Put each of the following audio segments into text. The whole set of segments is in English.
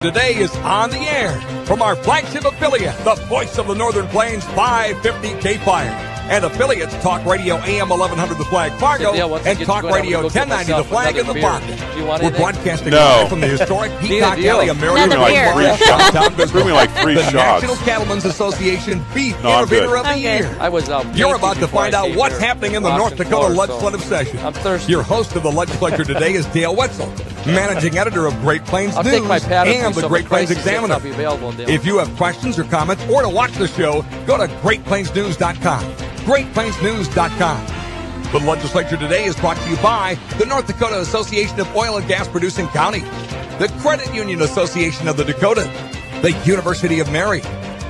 Today is on the air from our flagship affiliate, the voice of the Northern Plains 550 K-Fire. And affiliates Talk Radio AM 1100 The Flag Fargo and Talk Radio 1090 The Flag in the Bakken. We're broadcasting live from the historic Peacock Alley American Bring me like three the shots. National Cattlemen's Association Beef Innovator of the Year. You're about to find out what's happening in the North Dakota legislative session. I'm thirsty. Your host of the legislature today is Dale Wetzel, managing editor of Great Plains News and the Great Plains Examiner. If you have questions or comments or to watch the show, go to GreatPlainsNews.com. GreatPlainsNews.com. The legislature today is brought to you by the North Dakota Association of Oil and Gas Producing Counties, the Credit Union Association of the Dakotas, the University of Mary,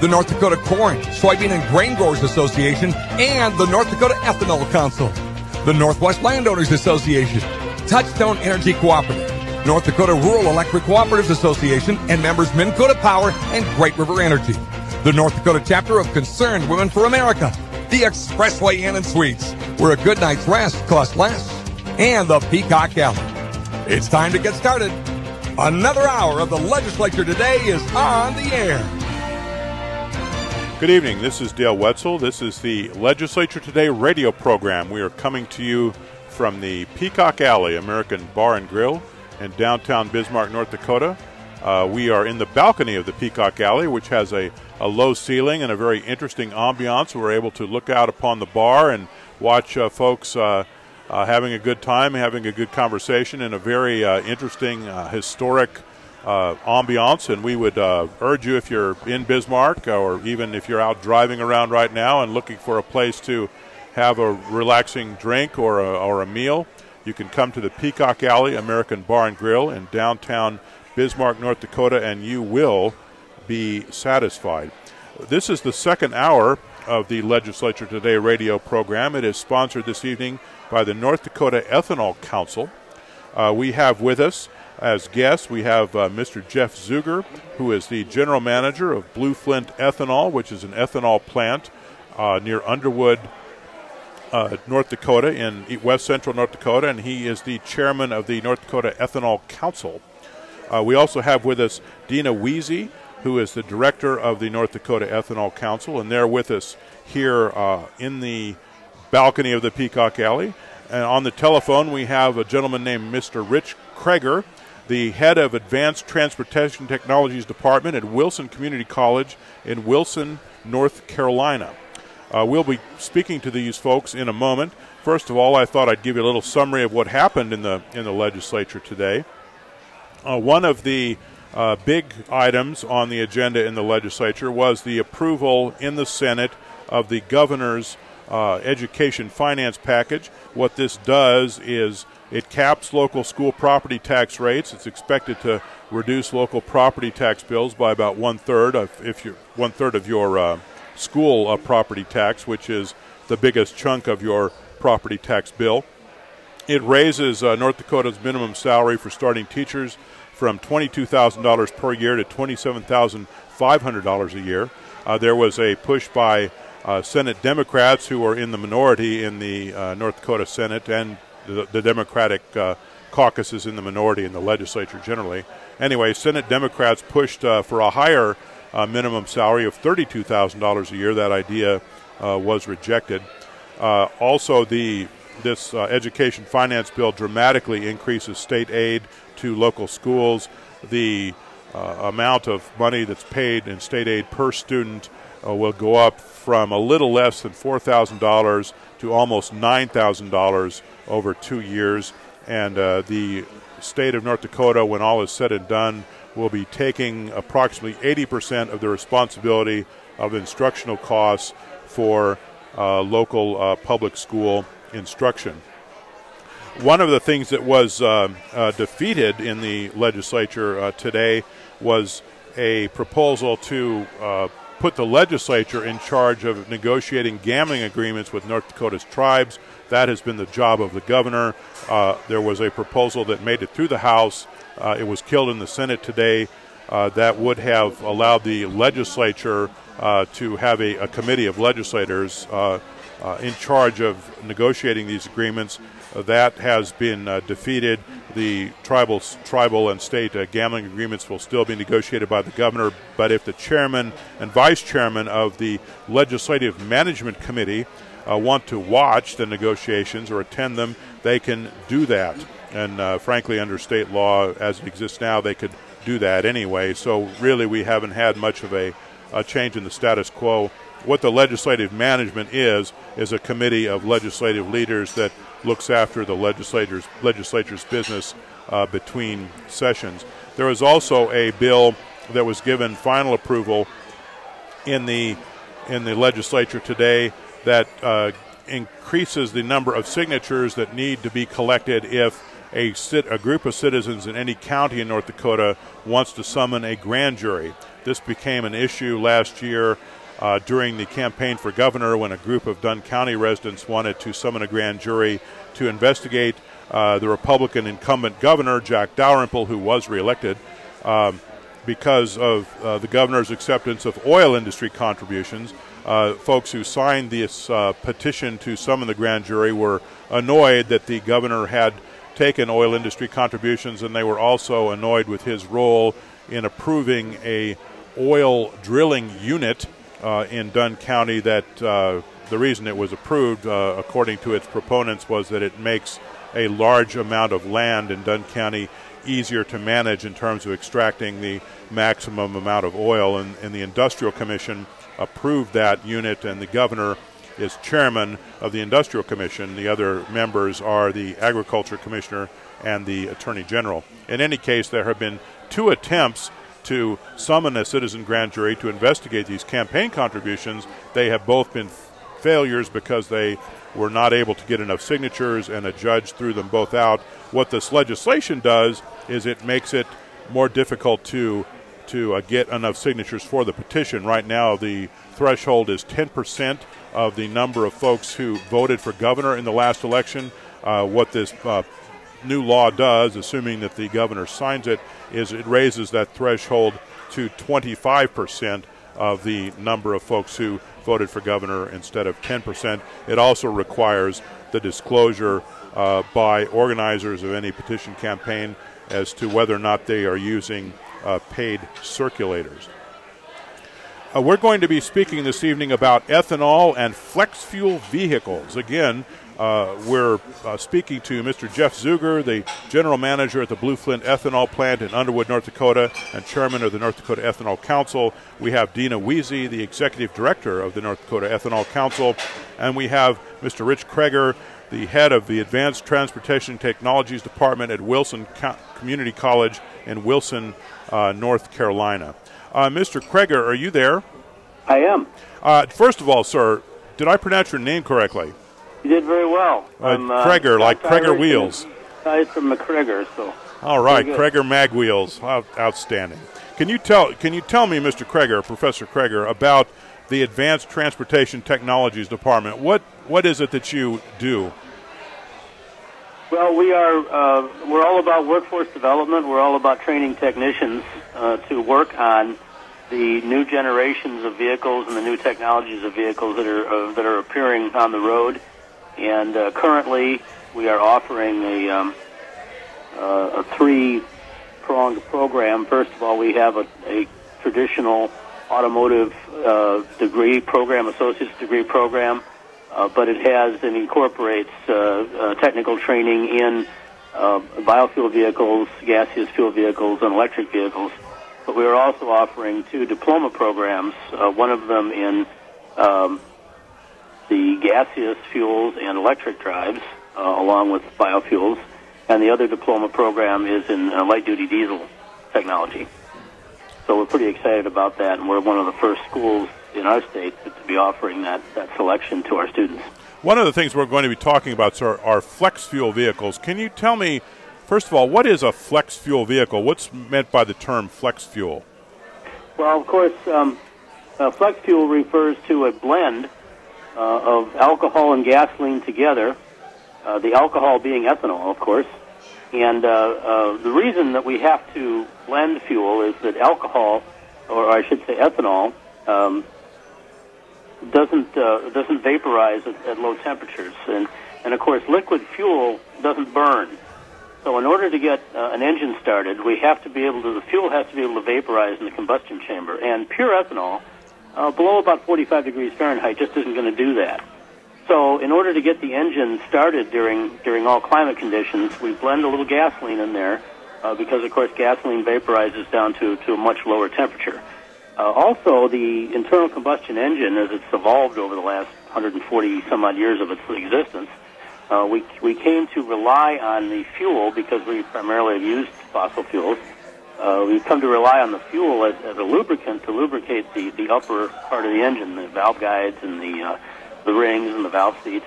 the North Dakota Corn, Soybean and Grain Growers Association, and the North Dakota Ethanol Council, the Northwest Landowners Association, Touchstone Energy Cooperative, North Dakota Rural Electric Cooperatives Association, and members Minn Kota Power and Great River Energy, the North Dakota chapter of Concerned Women for America, the Expressway Inn and Suites, where a good night's rest costs less, and the Peacock Alley. It's time to get started. Another hour of the legislature today is on the air. Good evening. This is Dale Wetzel. This is the Legislature Today radio program. We are coming to you from the Peacock Alley American Bar and Grill in downtown Bismarck, North Dakota. We are in the balcony of the Peacock Alley, which has a low ceiling and a very interesting ambiance. We're able to look out upon the bar and watch folks having a good time, having a good conversation in a very interesting, historic ambiance. And we would urge you, if you're in Bismarck or even if you're out driving around right now and looking for a place to have a relaxing drink or a meal, you can come to the Peacock Alley American Bar and Grill in downtown Bismarck, North Dakota, and you will be satisfied. This is the second hour of the Legislature Today radio program. It is sponsored this evening by the North Dakota Ethanol Council. We have with us as guests, we have Mr. Jeff Zuger, who is the general manager of Blue Flint Ethanol, which is an ethanol plant near Underwood, North Dakota, in west central North Dakota, and he is the chairman of the North Dakota Ethanol Council. We also have with us Dina Weezy, who is the director of the North Dakota Ethanol Council, and they're with us here in the balcony of the Peacock Alley. And on the telephone, we have a gentleman named Mr. Rich Kreger, the head of Advanced Transportation Technologies Department at Wilson Community College in Wilson, North Carolina. We'll be speaking to these folks in a moment. First of all, I thought I'd give you a little summary of what happened in the legislature today. One of the big items on the agenda in the legislature was the approval in the Senate of the governor's education finance package. What this does is it caps local school property tax rates. It's expected to reduce local property tax bills by about one-third of your school property tax, which is the biggest chunk of your property tax bill. It raises North Dakota's minimum salary for starting teachers from $22,000 per year to $27,500 a year. There was a push by Senate Democrats, who are in the minority in the North Dakota Senate, and the Democratic caucus is in the minority in the legislature generally. Anyway, Senate Democrats pushed for a higher minimum salary of $32,000 a year. That idea was rejected. Also, this education finance bill dramatically increases state aid to local schools. The amount of money that's paid in state aid per student will go up from a little less than $4,000 to almost $9,000 over 2 years. And the state of North Dakota, when all is said and done, will be taking approximately 80% of the responsibility of instructional costs for local public school instruction. One of the things that was defeated in the legislature today was a proposal to put the legislature in charge of negotiating gambling agreements with North Dakota's tribes. That has been the job of the governor. There was a proposal that made it through the House. It was killed in the Senate today. That would have allowed the legislature to have a committee of legislators in charge of negotiating these agreements. that has been defeated. The tribal and state gambling agreements will still be negotiated by the governor, but if the chairman and vice chairman of the Legislative Management Committee want to watch the negotiations or attend them, they can do that. And frankly, under state law as it exists now, they could do that anyway. So really we haven't had much of a change in the status quo. What the legislative management is a committee of legislative leaders that looks after the legislature's business between sessions. There was also a bill that was given final approval in the legislature today that increases the number of signatures that need to be collected if a group of citizens in any county in North Dakota wants to summon a grand jury. This became an issue last year during the campaign for governor when a group of Dunn County residents wanted to summon a grand jury to investigate the Republican incumbent governor, Jack Dalrymple, who was reelected, because of the governor's acceptance of oil industry contributions. Folks who signed this petition to summon the grand jury were annoyed that the governor had taken oil industry contributions, and they were also annoyed with his role in approving a oil drilling unit in Dunn County that the reason it was approved, according to its proponents, was that it makes a large amount of land in Dunn County easier to manage in terms of extracting the maximum amount of oil. And the Industrial Commission approved that unit, and the governor is chairman of the Industrial Commission. The other members are the Agriculture Commissioner and the Attorney General. In any case, there have been 2 attempts to summon a citizen grand jury to investigate these campaign contributions. They have both been failures because they were not able to get enough signatures, and a judge threw them both out. What this legislation does is it makes it more difficult to get enough signatures for the petition. Right now, the threshold is 10% of the number of folks who voted for governor in the last election. What this new law does, assuming that the governor signs it, is it raises that threshold to 25% of the number of folks who voted for governor instead of 10%. It also requires the disclosure by organizers of any petition campaign as to whether or not they are using paid circulators. We're going to be speaking this evening about ethanol and flex fuel vehicles. Again, we're speaking to Mr. Jeff Zuger, the general manager at the Blue Flint Ethanol Plant in Underwood, North Dakota, and chairman of the North Dakota Ethanol Council. We have Dina Weezy, the executive director of the North Dakota Ethanol Council, and we have Mr. Rich Kreger, the head of the Advanced Transportation Technologies Department at Wilson Community College in Wilson, North Carolina. Mr. Kreger, are you there? I am. First of all, sir, did I pronounce your name correctly? You did very well. Kreger, like Kreger Wheels. I'm from McCreger, so. All right, Kreger Mag Wheels, outstanding. Can you tell me, Mr. Kreger, Professor Kreger, about the Advanced Transportation Technologies Department? What is it that you do? Well, we're all about workforce development. We're all about training technicians to work on the new generations of vehicles and the new technologies of vehicles that are appearing on the road. And currently, we are offering a 3-pronged program. First of all, we have a traditional automotive degree program, associate's degree program, but it incorporates technical training in biofuel vehicles, gaseous fuel vehicles, and electric vehicles. But we are also offering 2 diploma programs, one of them in the gaseous fuels and electric drives, along with biofuels, and the other diploma program is in light-duty diesel technology. So we're pretty excited about that, and we're one of the first schools in our state to be offering that selection to our students. One of the things we're going to be talking about, sir, are flex fuel vehicles. Can you tell me, first of all, what is a flex fuel vehicle? What's meant by the term flex fuel? Well, of course, flex fuel refers to a blend of alcohol and gasoline together, the alcohol being ethanol, of course. And the reason that we have to blend fuel is that alcohol, or I should say ethanol, doesn't vaporize at low temperatures. And And, of course, liquid fuel doesn't burn. So in order to get an engine started, the fuel has to be able to vaporize in the combustion chamber. And pure ethanol, below about 45 degrees Fahrenheit, just isn't going to do that. So in order to get the engine started during all climate conditions, we blend a little gasoline in there because, of course, gasoline vaporizes down to a much lower temperature. Also, the internal combustion engine, as it's evolved over the last 140-some-odd years of its existence, we came to rely on the fuel because we primarily have used fossil fuels. We've come to rely on the fuel as a lubricant to lubricate the upper part of the engine, the valve guides and the rings and the valve seats.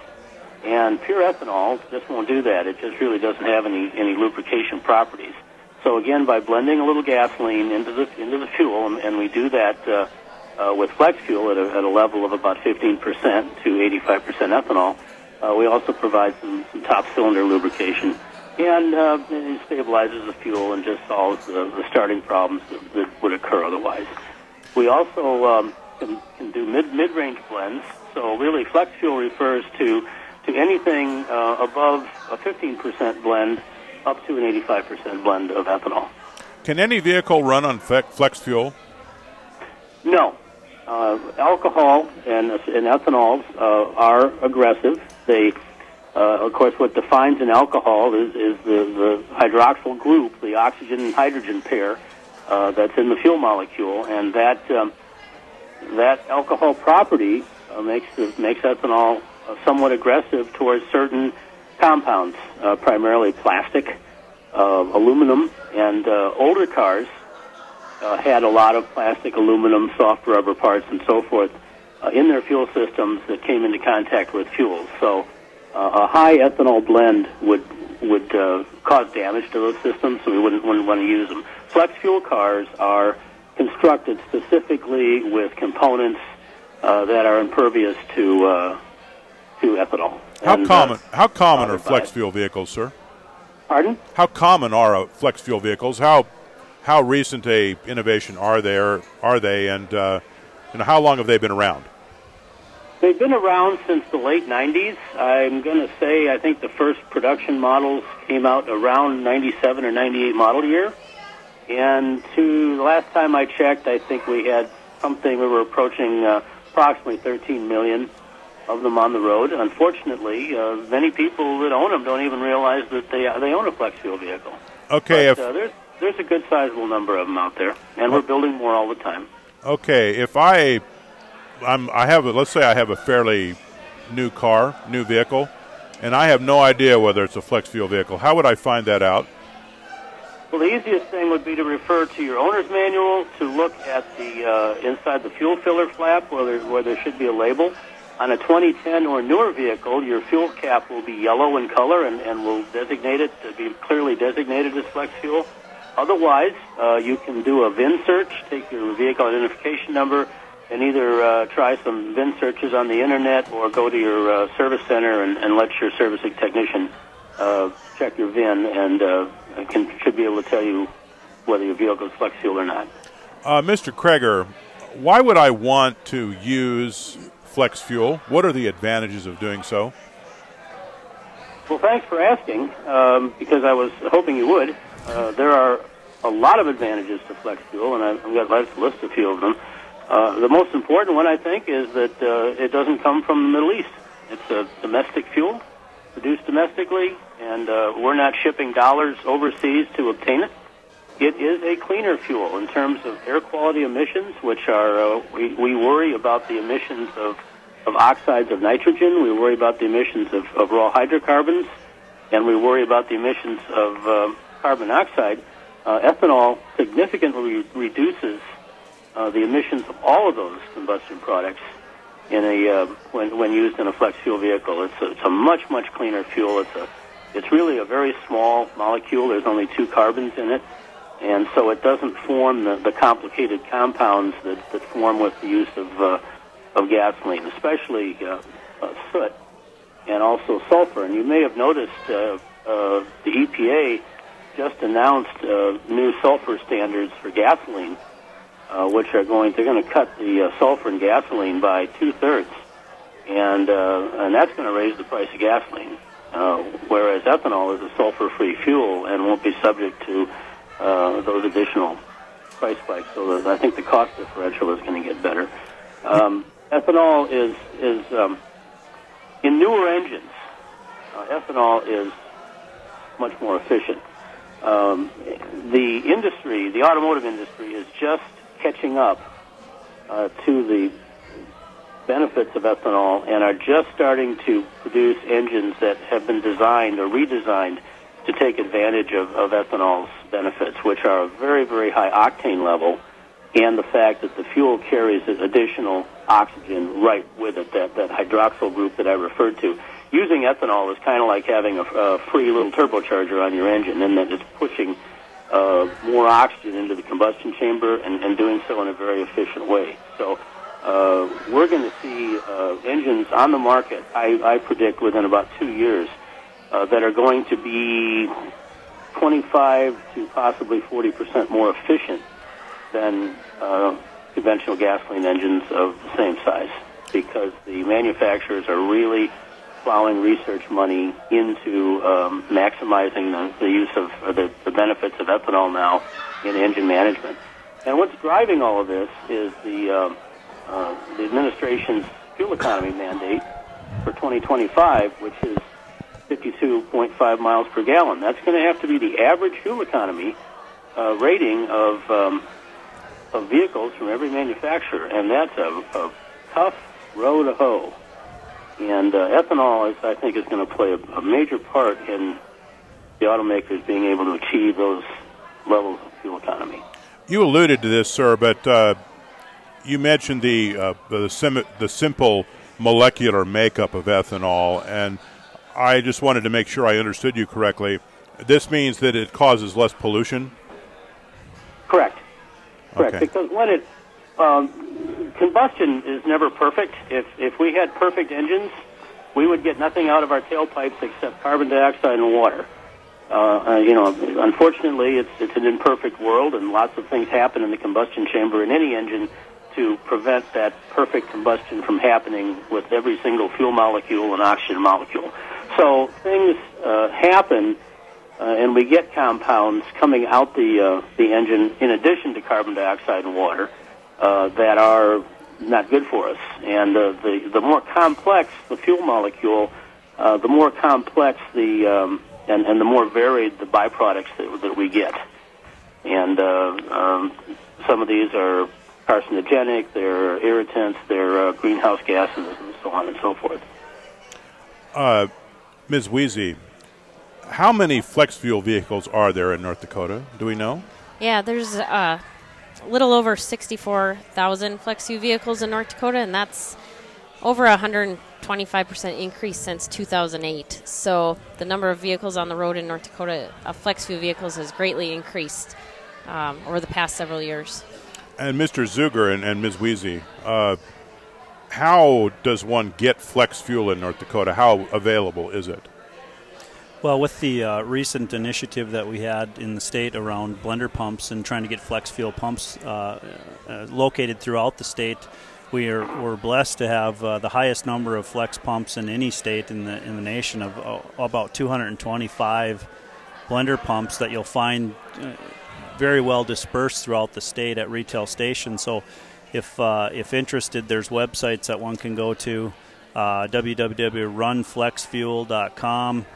And pure ethanol just won't do that. It just really doesn't have any lubrication properties. So again, by blending a little gasoline into the fuel, and we do that with flex fuel at a level of about 15% to 85% ethanol, we also provide some top cylinder lubrication, and it stabilizes the fuel and just solves the starting problems that would occur otherwise. We also can do mid-range blends. So really, flex fuel refers to anything above a 15% blend up to an 85% blend of ethanol. Can any vehicle run on flex fuel? No. Alcohol and ethanols are aggressive. They, of course, what defines an alcohol is the hydroxyl group, the oxygen and hydrogen pair that's in the fuel molecule, and that alcohol property makes ethanol somewhat aggressive towards certain compounds, primarily plastic, aluminum, and older cars had a lot of plastic, aluminum, soft rubber parts, and so forth in their fuel systems that came into contact with fuels. So a high ethanol blend would cause damage to those systems, so we wouldn't want to use them. Flex fuel cars are constructed specifically with components that are impervious to ethanol. How common are flex fuel vehicles, sir? Pardon? How common are flex fuel vehicles? How recent a innovation are they, and how long have they been around? They've been around since the late 90s. I'm going to say I think the first production models came out around 97 or 98 model year. And to the last time I checked, I think we were approaching approximately 13 million of them on the road. Unfortunately, many people that own them don't even realize that they own a flex fuel vehicle. Okay. But, there's a good sizable number of them out there, and we're building more all the time. Okay, if let's say I have a fairly new vehicle, and I have no idea whether it's a flex fuel vehicle, how would I find that out? Well, the easiest thing would be to refer to your owner's manual to look at the inside the fuel filler flap where there should be a label. On a 2010 or newer vehicle, your fuel cap will be yellow in color and will designate it to be clearly designated as flex fuel. Otherwise, you can do a VIN search, take your vehicle identification number, and either try some VIN searches on the Internet or go to your service center and let your servicing technician check your VIN and should be able to tell you whether your vehicle is flex fuel or not. Mr. Kreger, why would I want to use flex fuel? What are the advantages of doing so? Well, thanks for asking, because I was hoping you would. There are a lot of advantages to flex fuel, and I've got to list a few of them. The most important one, I think, is that it doesn't come from the Middle East. It's a domestic fuel, produced domestically, and we're not shipping dollars overseas to obtain it. It is a cleaner fuel in terms of air quality emissions, which are, we worry about the emissions of oxides of nitrogen, we worry about the emissions of raw hydrocarbons, and we worry about the emissions of carbon dioxide. Ethanol significantly reduces the emissions of all of those combustion products in when used in a flex fuel vehicle. It's a much cleaner fuel. It's really a very small molecule. There's only 2 carbons in it, and so it doesn't form the complicated compounds that form with the use of gasoline, especially soot and also sulfur. And you may have noticed the EPA just announced new sulfur standards for gasoline, which they're going to cut the sulfur in gasoline by 2/3. and that's going to raise the price of gasoline. Whereas ethanol is a sulfur-free fuel and won't be subject to those additional price spikes. So I think the cost differential is going to get better. Ethanol is in newer engines. Ethanol is much more efficient. The industry, the automotive industry, is just catching up to the benefits of ethanol and are just starting to produce engines that have been designed or redesigned to take advantage of ethanol's benefits, which are a very, very high octane level, and the fact that the fuel carries additional oxygen right with it, that hydroxyl group that I referred to. Using ethanol is kind of like having a free little turbocharger on your engine, in that it's pushing more oxygen into the combustion chamber and doing so in a very efficient way. So we're going to see engines on the market, I predict within about 2 years, that are going to be 25 to possibly 40% more efficient than conventional gasoline engines of the same size, because the manufacturers are really plowing research money into maximizing the use of the benefits of ethanol now in engine management. And what's driving all of this is the administration's fuel economy mandate for 2025, which is 52.5 miles per gallon. That's going to have to be the average fuel economy rating of vehicles from every manufacturer, and that's a tough row to hoe. And ethanol, I think, is going to play a major part in the automakers being able to achieve those levels of fuel economy. You alluded to this, sir, but you mentioned the simple molecular makeup of ethanol, and I just wanted to make sure I understood you correctly. This means that it causes less pollution? Correct. Okay. Because when it combustion is never perfect. If we had perfect engines, we would get nothing out of our tailpipes except carbon dioxide and water. Unfortunately, it's an imperfect world, and lots of things happen in the combustion chamber in any engine to prevent that perfect combustion from happening with every single fuel molecule and oxygen molecule. So things happen, and we get compounds coming out the engine in addition to carbon dioxide and water that are not good for us. And the more complex the fuel molecule, the more complex and the more varied the byproducts that we get. And some of these are carcinogenic, they're irritants, they're greenhouse gases, and so on and so forth. Ms. Weezy, how many flex fuel vehicles are there in North Dakota? Do we know? Yeah, there's a little over 64,000 flex fuel vehicles in North Dakota, and that's over 125% increase since 2008. So the number of vehicles on the road in North Dakota, flex fuel vehicles, has greatly increased over the past several years. And Mr. Zuger and Ms. Weezy, how does one get flex fuel in North Dakota? How available is it? Well, with the recent initiative that we had in the state around blender pumps and trying to get flex fuel pumps located throughout the state, we're blessed to have the highest number of flex pumps in any state in the nation, of about 225 blender pumps that you'll find very well dispersed throughout the state at retail stations. So if interested, there's websites that one can go to, www.runflexfuel.com.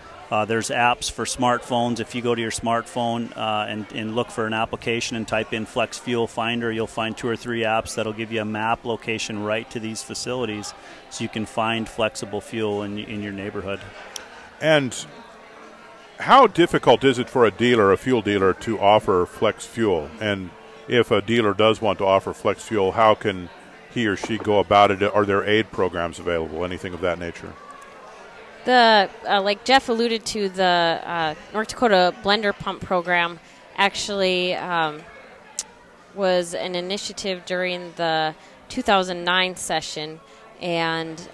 There's apps for smartphones. If you go to your smartphone and look for an application and type in Flex Fuel Finder, you'll find 2 or 3 apps that'll give you a map location right to these facilities, so you can find flexible fuel in your neighborhood. And how difficult is it for a fuel dealer, to offer flex fuel? And if a dealer does want to offer flex fuel, how can he or she go about it? Are there aid programs available, anything of that nature? Like Jeff alluded to, the North Dakota Blender Pump Program actually was an initiative during the 2009 session, and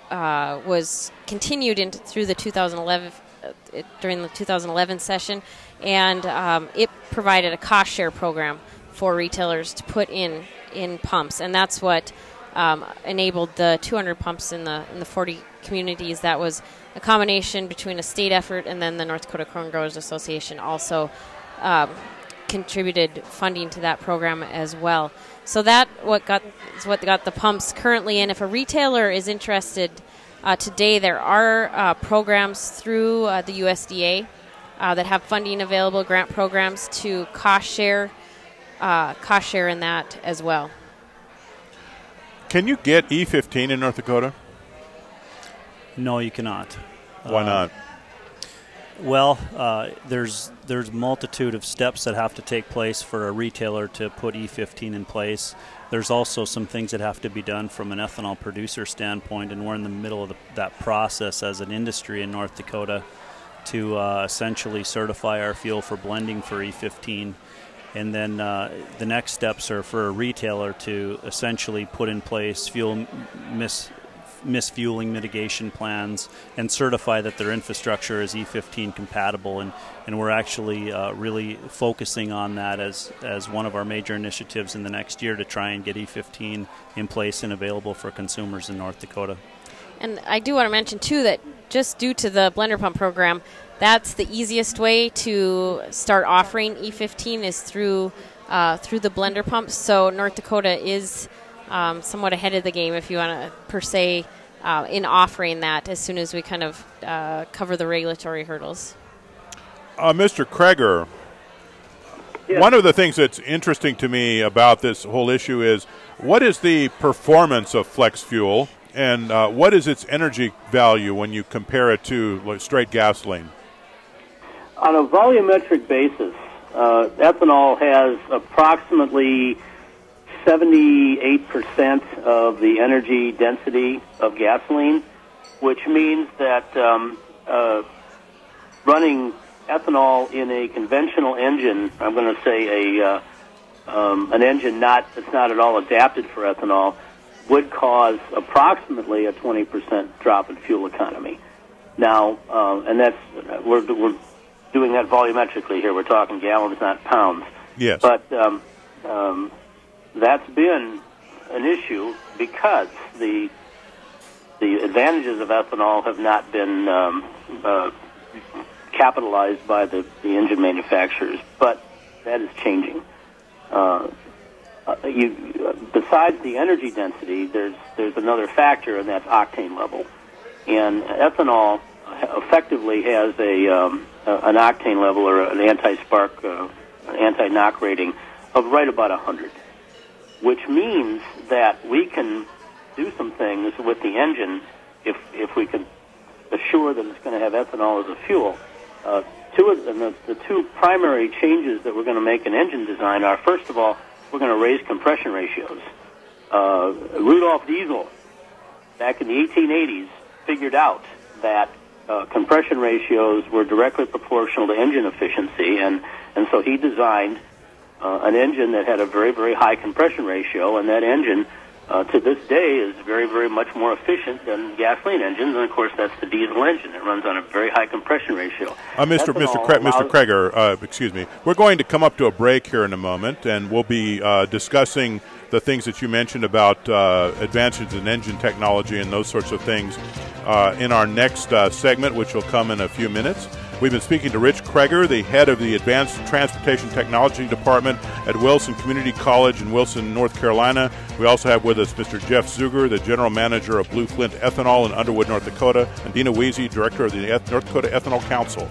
was continued through the 2011 during the 2011 session, and it provided a cost share program for retailers to put in pumps, and that's what enabled the 200 pumps in the 40 communities. That was a combination between a state effort, and then the North Dakota Corn Growers Association also contributed funding to that program as well. So that is what got the pumps currently in. If a retailer is interested today, there are programs through the USDA that have funding available, grant programs to cost share in that as well. Can you get E15 in North Dakota? No, you cannot. Why not? Well, there's multitude of steps that have to take place for a retailer to put E15 in place. There's also some things that have to be done from an ethanol producer standpoint, and we're in the middle of that process as an industry in North Dakota to essentially certify our fuel for blending for E15. And then the next steps are for a retailer to essentially put in place fuel misfueling mitigation plans and certify that their infrastructure is E15 compatible. And we're actually really focusing on that as one of our major initiatives in the next year to try and get E15 in place and available for consumers in North Dakota. And I do want to mention, too, that just due to the blender pump program, that's the easiest way to start offering E15 is through the blender pumps. So North Dakota is somewhat ahead of the game, if you want to, per se, in offering that as soon as we kind of cover the regulatory hurdles. Mr. Kreger, yes. One of the things that's interesting to me about this whole issue is what is the performance of flex fuel, and what is its energy value when you compare it to straight gasoline? On a volumetric basis, ethanol has approximately 78% of the energy density of gasoline, which means that running ethanol in a conventional engine, I'm going to say an engine that's not at all adapted for ethanol, would cause approximately a 20% drop in fuel economy. Now, and that's we're doing that volumetrically here. We're talking gallons, not pounds. Yes. But that's been an issue because the advantages of ethanol have not been capitalized by the engine manufacturers. But that is changing. Besides the energy density, there's another factor, and that's octane level. And ethanol effectively has an octane level or an anti-spark, anti-knock rating of right about 100, which means that we can do some things with the engine if we can assure that it's going to have ethanol as a fuel. The two primary changes that we're going to make in engine design are, first of all, we're going to raise compression ratios. Rudolf Diesel, back in the 1880s, figured out that compression ratios were directly proportional to engine efficiency, and so he designed an engine that had a very, very high compression ratio, and that engine to this day is very, very much more efficient than gasoline engines, and of course that's the diesel engine. It runs on a very high compression ratio. Mr. Kreger, excuse me. We're going to come up to a break here in a moment, and we'll be discussing the things that you mentioned about advances in engine technology and those sorts of things in our next segment, which will come in a few minutes. We've been speaking to Rich Kreger, the head of the Advanced Transportation Technology Department at Wilson Community College in Wilson, North Carolina. We also have with us Mr. Jeff Zuger, the general manager of Blue Flint Ethanol in Underwood, North Dakota, and Dina Weezy, director of the North Dakota Ethanol Council.